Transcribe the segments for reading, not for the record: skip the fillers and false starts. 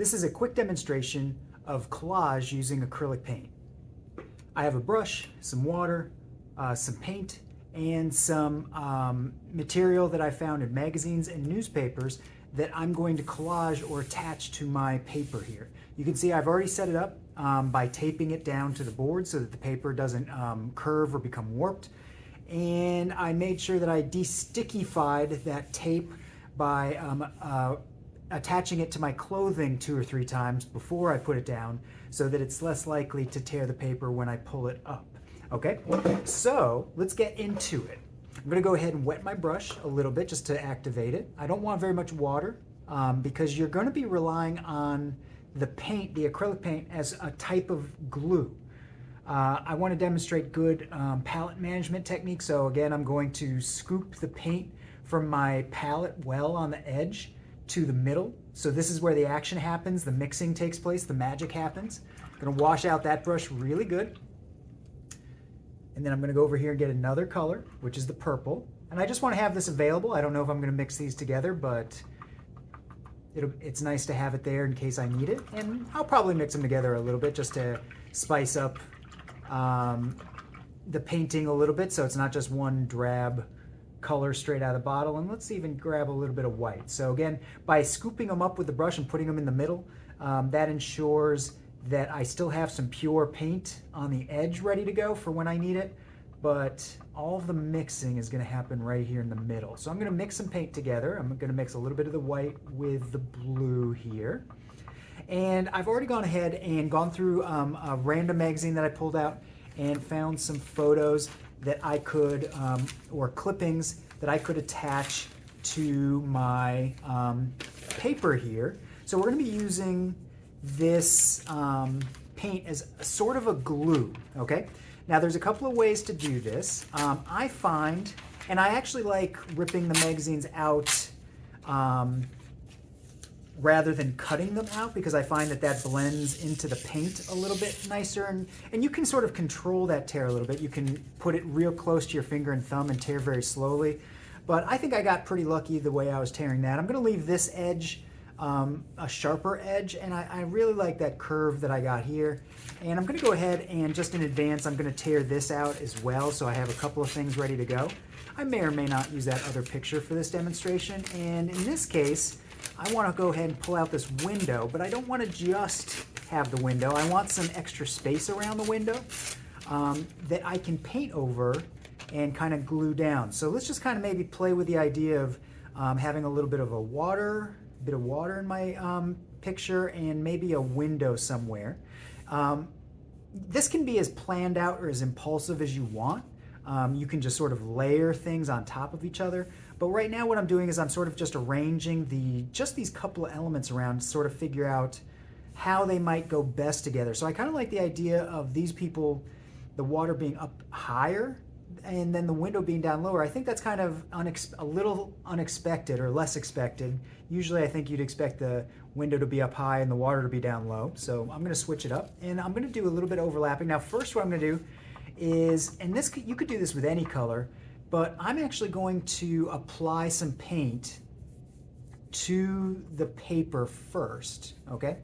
This is a quick demonstration of collage using acrylic paint. I have a brush, some water, some paint, and some material that I found in magazines and newspapers that I'm going to collage or attach to my paper here. You can see I've already set it up by taping it down to the board so that the paper doesn't curve or become warped. And I made sure that I de-stickified that tape by attaching it to my clothing 2 or 3 times before I put it down so that it's less likely to tear the paper when I pull it up. Okay, so let's get into it. I'm gonna go ahead and wet my brush a little bit just to activate it. I don't want very much water because you're gonna be relying on the paint, the acrylic paint, as a type of glue. I want to demonstrate good palette management technique, so again I'm going to scoop the paint from my palette well on the edge to the middle. So this is where the action happens, the mixing takes place, the magic happens. I'm gonna wash out that brush really good. And then I'm gonna go over here and get another color, which is the purple. And I just wanna have this available. I don't know if I'm gonna mix these together, but it's nice to have it there in case I need it. And I'll probably mix them together a little bit just to spice up the painting a little bit so it's not just one drab color straight out of the bottle. And let's even grab a little bit of white. So again, by scooping them up with the brush and putting them in the middle, that ensures that I still have some pure paint on the edge ready to go for when I need it, but all of the mixing is going to happen right here in the middle. So I'm going to mix some paint together. I'm going to mix a little bit of the white with the blue here. And I've already gone ahead and gone through a random magazine that I pulled out and found some photos that I could, or clippings that I could attach to my paper here. So we're going to be using this paint as sort of a glue, okay? Now there's a couple of ways to do this. I find, and I actually like ripping the magazines out rather than cutting them out because I find that that blends into the paint a little bit nicer, and you can sort of control that tear a little bit. You can put it real close to your finger and thumb and tear very slowly, but I think I got pretty lucky the way I was tearing that. I'm going to leave this edge a sharper edge, and I really like that curve that I got here. And I'm going to go ahead and just in advance I'm going to tear this out as well so I have a couple of things ready to go. I may or may not use that other picture for this demonstration, and in this case I want to go ahead and pull out this window, but I don't want to just have the window. I want some extra space around the window that I can paint over and kind of glue down. So let's just kind of maybe play with the idea of having a little bit of water in my picture and maybe a window somewhere. This can be as planned out or as impulsive as you want. You can just sort of layer things on top of each other. But right now what I'm doing is I'm sort of just arranging just these couple of elements around to sort of figure out how they might go best together. So I kind of like the idea of these people, the water being up higher and then the window being down lower. I think that's kind of a little unexpected or less expected. Usually I think you'd expect the window to be up high and the water to be down low. So I'm going to switch it up and I'm going to do a little bit of overlapping. Now first what I'm going to do is, and you could do this with any color, but I'm actually going to apply some paint to the paper first, okay?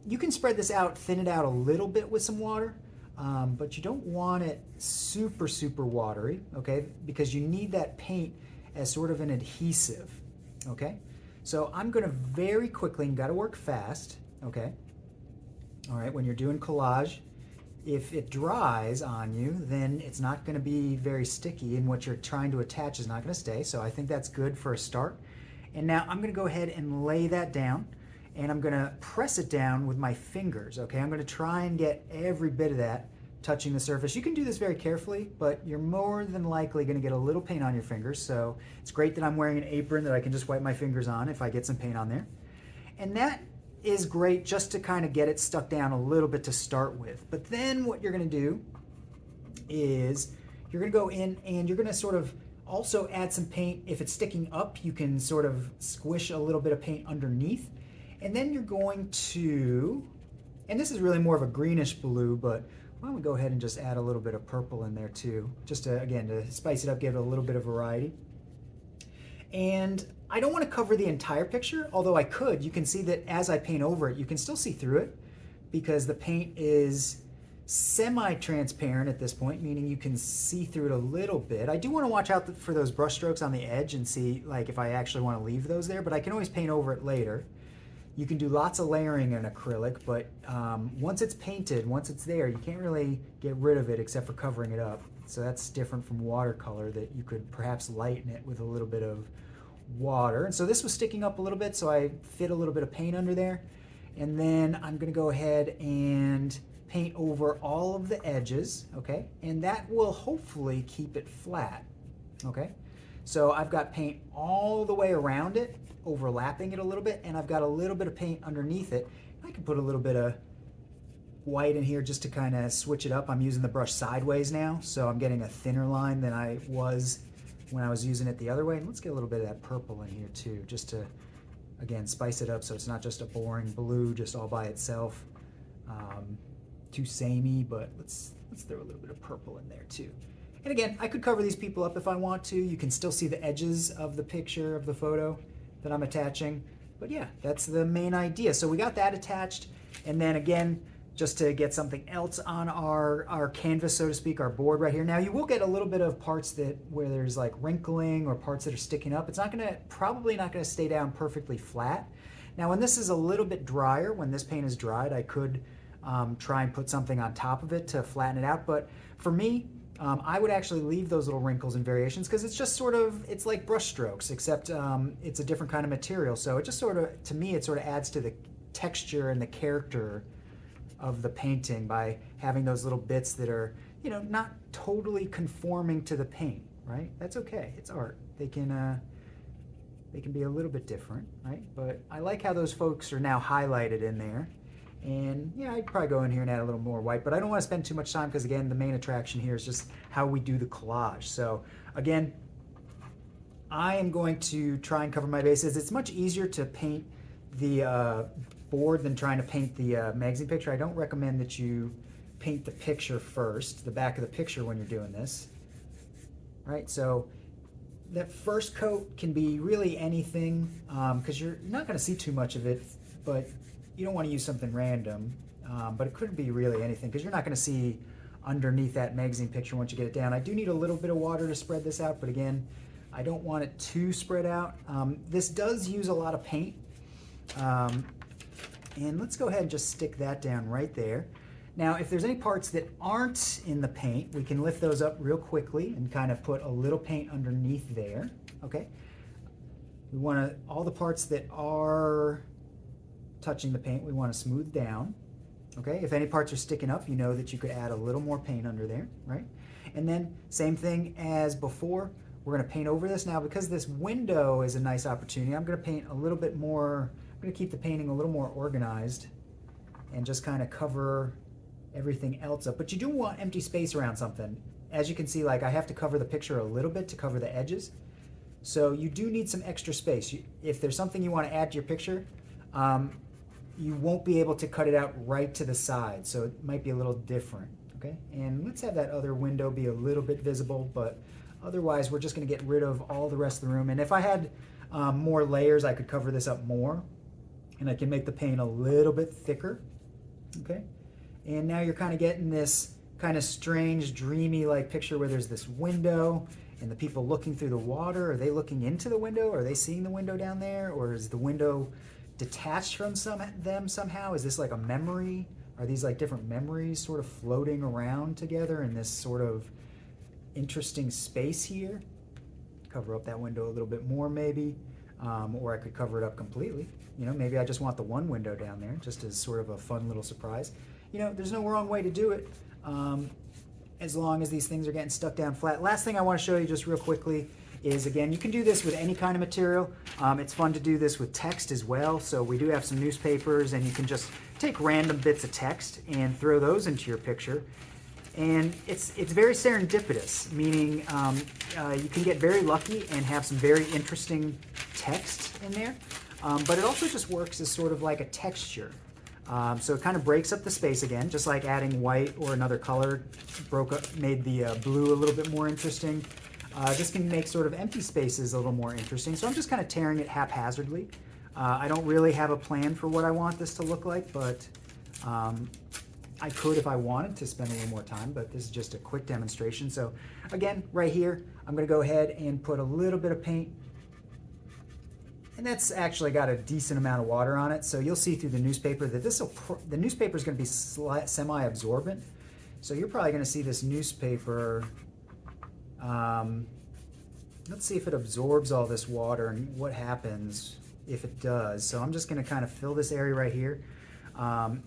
You can spread this out, thin it out a little bit with some water, but you don't want it super, super watery, okay? Because you need that paint as sort of an adhesive, okay? So I'm gonna very quickly, and gotta work fast, okay? All right, when you're doing collage, if it dries on you, then it's not gonna be very sticky and what you're trying to attach is not gonna stay. So I think that's good for a start. And now I'm gonna go ahead and lay that down and I'm gonna press it down with my fingers, okay? I'm gonna try and get every bit of that touching the surface. You can do this very carefully, but you're more than likely gonna get a little paint on your fingers. So it's great that I'm wearing an apron that I can just wipe my fingers on if I get some paint on there. And that is great just to kind of get it stuck down a little bit to start with. But then what you're gonna do is you're gonna go in and you're gonna sort of also add some paint. If it's sticking up, you can sort of squish a little bit of paint underneath. And then you're going to, and this is really more of a greenish blue, but why don't we go ahead and just add a little bit of purple in there too, just to, again, to spice it up, give it a little bit of variety. And I don't want to cover the entire picture, although I could. You can see that as I paint over it, you can still see through it because the paint is semi-transparent at this point, meaning you can see through it a little bit. I do want to watch out for those brush strokes on the edge and see like if I actually want to leave those there, but I can always paint over it later. You can do lots of layering in acrylic, but once it's painted, once it's there, you can't really get rid of it except for covering it up. So that's different from watercolor, that you could perhaps lighten it with a little bit of water. And so this was sticking up a little bit, so I fit a little bit of paint under there. And then I'm gonna go ahead and paint over all of the edges, okay? And that will hopefully keep it flat, okay? So I've got paint all the way around it, overlapping it a little bit, and I've got a little bit of paint underneath it. I can put a little bit of white in here just to kind of switch it up. I'm using the brush sideways now, so I'm getting a thinner line than I was when I was using it the other way. And let's get a little bit of that purple in here too, just to, again, spice it up so it's not just a boring blue just all by itself. Too samey, but let's throw a little bit of purple in there too. And again, I could cover these people up if I want to. You can still see the edges of the picture, of the photo that I'm attaching. But yeah, that's the main idea. So we got that attached. And then again, just to get something else on our canvas, so to speak, our board right here. Now you will get a little bit of parts where there's like wrinkling or parts that are sticking up. It's probably not gonna stay down perfectly flat. Now when this is a little bit drier, when this paint is dried, I could try and put something on top of it to flatten it out. But for me, I would actually leave those little wrinkles and variations because it's just sort of, it's like brush strokes, except it's a different kind of material. So it just sort of, to me, it sort of adds to the texture and the character of the painting by having those little bits that are, you know, not totally conforming to the paint, right? That's okay, it's art. They can be a little bit different, right? But I like how those folks are now highlighted in there. And yeah, I'd probably go in here and add a little more white, but I don't want to spend too much time because again, the main attraction here is just how we do the collage. So again, I am going to try and cover my bases. It's much easier to paint the board than trying to paint the magazine picture. I don't recommend that you paint the picture first, the back of the picture when you're doing this, right? So that first coat can be really anything because you're not going to see too much of it, but you don't want to use something random, but it could be really anything because you're not going to see underneath that magazine picture once you get it down. I do need a little bit of water to spread this out, but again, I don't want it too spread out. This does use a lot of paint, and let's go ahead and just stick that down right there. Now, if there's any parts that aren't in the paint, we can lift those up real quickly and kind of put a little paint underneath there, okay? We want to, all the parts that are touching the paint, we want to smooth down, okay? If any parts are sticking up, you know that you could add a little more paint under there, right? And then, same thing as before, we're going to paint over this. Now, because this window is a nice opportunity, I'm going to paint a little bit more, I'm going to keep the painting a little more organized and just kind of cover everything else up. But you do want empty space around something. As you can see, like I have to cover the picture a little bit to cover the edges. So you do need some extra space. If there's something you want to add to your picture, you won't be able to cut it out right to the side. So it might be a little different, okay? And let's have that other window be a little bit visible, but otherwise we're just going to get rid of all the rest of the room. And if I had more layers, I could cover this up more, and I can make the paint a little bit thicker, okay? And now you're kind of getting this kind of strange, dreamy like picture where there's this window and the people looking through the water. Are they looking into the window? Are they seeing the window down there? Or is the window detached from them somehow? Is this like a memory? Are these like different memories sort of floating around together in this sort of interesting space here? Cover up that window a little bit more maybe, or I could cover it up completely. You know, maybe I just want the one window down there just as sort of a fun little surprise. You know, there's no wrong way to do it as long as these things are getting stuck down flat. Last thing I want to show you just real quickly is, again, you can do this with any kind of material. It's fun to do this with text as well. So we do have some newspapers, and you can just take random bits of text and throw those into your picture. And it's very serendipitous, meaning you can get very lucky and have some very interesting text in there. But it also just works as sort of like a texture. So it kind of breaks up the space again, just like adding white or another color made the blue a little bit more interesting. This can make sort of empty spaces a little more interesting. So I'm just kind of tearing it haphazardly. I don't really have a plan for what I want this to look like, but I could if I wanted to spend a little more time, but this is just a quick demonstration. So again, right here, I'm gonna go ahead and put a little bit of paint, and that's actually got a decent amount of water on it. So you'll see through the newspaper that the newspaper is gonna be semi-absorbent. So you're probably gonna see this newspaper, let's see if it absorbs all this water and what happens if it does. So I'm just gonna kind of fill this area right here.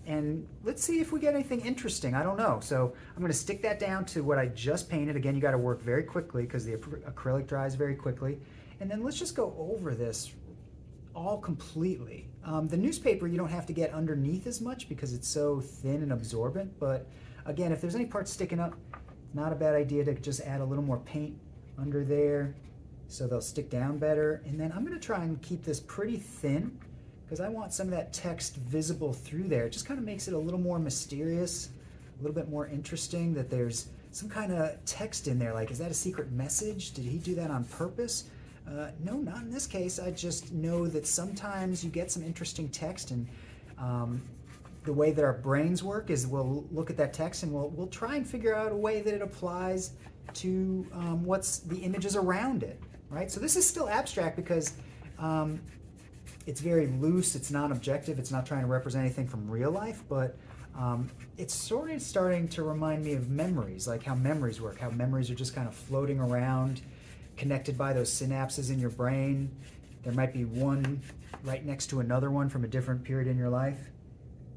And let's see if we get anything interesting. I don't know. So I'm going to stick that down to what I just painted. Again, you got to work very quickly because the acrylic dries very quickly. And then let's just go over this all completely. The newspaper you don't have to get underneath as much because it's so thin and absorbent. But again, if there's any parts sticking up, it's not a bad idea to just add a little more paint under there so they'll stick down better. And then I'm going to try and keep this pretty thin, because I want some of that text visible through there. It just kind of makes it a little more mysterious, a little bit more interesting that there's some kind of text in there. Like, is that a secret message? Did he do that on purpose? No, not in this case. I just know that sometimes you get some interesting text, and the way that our brains work is we'll look at that text and we'll try and figure out a way that it applies to what's the images around it, right? So this is still abstract because it's very loose, it's non-objective, it's not trying to represent anything from real life, but it's sort of starting to remind me of memories, like how memories work, how memories are just kind of floating around, connected by those synapses in your brain. There might be one right next to another one from a different period in your life.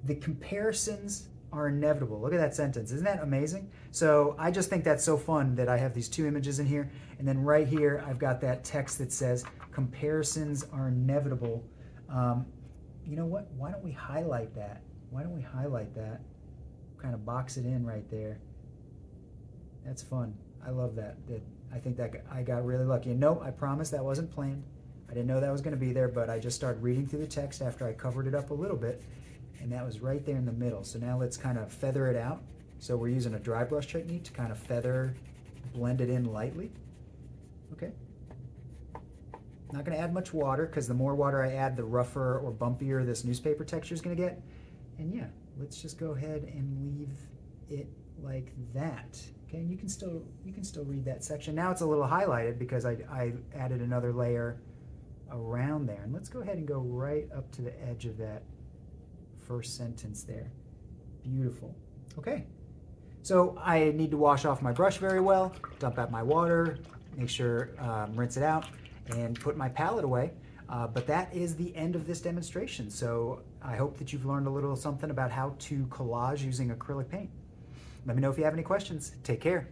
The comparisons are inevitable. Look at that sentence. Isn't that amazing? So I just think that's so fun that I have these two images in here, and then right here I've got that text that says comparisons are inevitable. You know what? Why don't we highlight that? Why don't we highlight that? Kind of box it in right there. That's fun. I love that. I think that I got really lucky. And no, I promise that wasn't planned. I didn't know that was going to be there, but I just started reading through the text after I covered it up a little bit, and that was right there in the middle. So now let's kind of feather it out. So we're using a dry brush technique to kind of feather, blend it in lightly. Okay. Not going to add much water, because the more water I add, the rougher or bumpier this newspaper texture is going to get. And yeah, let's just go ahead and leave it like that. Okay, and you can still read that section. Now it's a little highlighted because I added another layer around there. And let's go ahead and go right up to the edge of that first sentence there. Beautiful. Okay, so I need to wash off my brush very well, dump out my water, make sure rinse it out, and put my palette away. But that is the end of this demonstration. So I hope that you've learned a little something about how to collage using acrylic paint. Let me know if you have any questions. Take care.